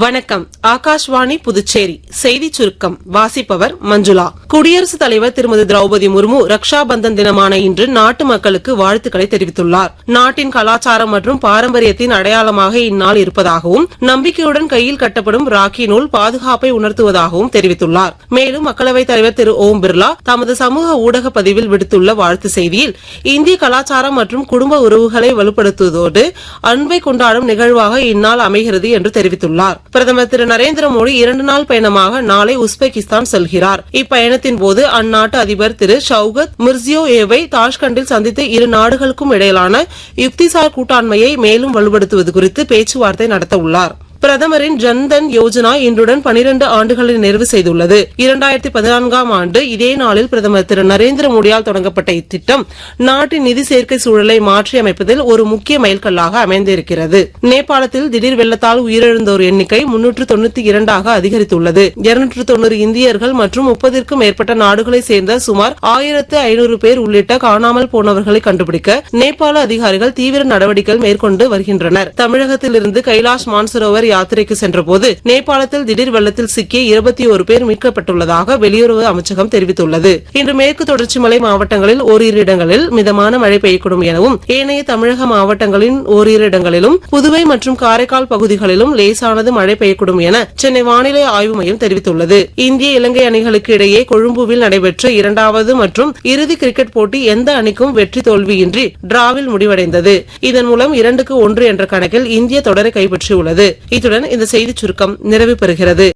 வணக்கம். ஆகாஷ்வாணி புதுச்சேரி செய்திச் சுருக்கம் வாசிப்பவர் மஞ்சுளா. குடியரசுத் தலைவர் திருமதி திரௌபதி முர்மு ரக்ஷா பந்தன் தினமான இன்று நாட்டு மக்களுக்கு வாழ்த்துக்களை தெரிவித்துள்ளார். நாட்டின் கலாச்சாரம் மற்றும் பாரம்பரியத்தின் அடையாளமாக இந்நாள் இருப்பதாகவும் நம்பிக்கையுடன் கையில் கட்டப்படும் ராக்கி நூல் பாதுகாப்பை உணர்த்துவதாகவும் தெரிவித்துள்ளார். மேலும் மக்களவைத் தலைவர் திரு ஓம் பிர்லா தமது சமூக ஊடக பதிவில் விடுத்துள்ள வாழ்த்து செய்தியில் இந்திய கலாச்சாரம் மற்றும் குடும்ப உறவுகளை வலுப்படுத்துவதோடு அன்பை கொண்டாடும் நிகழ்வாக இந்நாள் அமைகிறது என்று தெரிவித்துள்ளார். பிரதமர் திரு நரேந்திர மோடி 2 நாள் பயணமாக நாளை உஸ்பெகிஸ்தான் செல்கிறார். இப்பயணத்தின் போது அந்நாட்டு அதிபர் திரு ஷவுகத் மிர்சியோயேவை தாஷ்கண்டில் சந்தித்து இரு நாடுகளுக்கும் இடையிலான யுக்திசார் கூட்டாண்மையை மேலும் வலுப்படுத்துவது குறித்து பேச்சுவார்த்தை நடத்த உள்ளார். பிரதமரின் ஜன்தன் யோஜனா இன்றுடன் 12 ஆண்டுகளை நிறைவு செய்துள்ளது. 2014ஆம் ஆண்டு இதே நாளில் பிரதமர் திரு நரேந்திர மோடியால் தொடங்கப்பட்ட இத்திட்டம் நாட்டின் நிதி சேர்க்கை சூழலை மாற்றியமைப்பதில் ஒரு முக்கிய மைல்கல்லாக அமைந்திருக்கிறது. நேபாளத்தில் திடீர் வெள்ளத்தால் உயிரிழந்தோர் எண்ணிக்கை 392ஆக அதிகரித்துள்ளது. 290 இந்தியர்கள் மற்றும் 30ற்கும் மேற்பட்ட நாடுகளைச் சேர்ந்த சுமார் 1500 பேர் உள்ளிட்ட காணாமல் போனவர்களை கண்டுபிடிக்க நேபாள அதிகாரிகள் தீவிர நடவடிக்கைகள் மேற்கொண்டு வருகின்றனர். தமிழகத்திலிருந்து கைலாஷ் மான்சரோவர் யாத்திரைக்கு சென்றபோது நேபாளத்தில் திடீர் வெள்ளத்தில் சிக்கிய 21 பேர் மீட்கப்பட்டுள்ளதாக வெளியுறவு அமைச்சகம் தெரிவித்துள்ளது. இன்று மேற்கு தொடர்ச்சி மலை மாவட்டங்களில் ஓரிரு இடங்களில் மிதமான மழை பெய்யக்கூடும் எனவும் ஏனைய தமிழக மாவட்டங்களின் ஓரிரு இடங்களிலும் புதுவை மற்றும் காரைக்கால் பகுதிகளிலும் லேசானது மழை பெய்யக்கூடும் என சென்னை வானிலை ஆய்வு மையம் தெரிவித்துள்ளது. இந்திய இலங்கை அணிகளுக்கு இடையே கொழும்புவில் நடைபெற்ற 2வது மற்றும் இறுதி கிரிக்கெட் போட்டி எந்த அணிக்கும் வெற்றி தோல்வியின்றி டிராவில் முடிவடைந்தது. இதன் மூலம் 2-1 என்ற கணக்கில் இந்திய தொடரை கைப்பற்றியுள்ளது. இத்துடன் இந்த செய்திச் சுருக்கம் நிறைவு பெறுகிறது.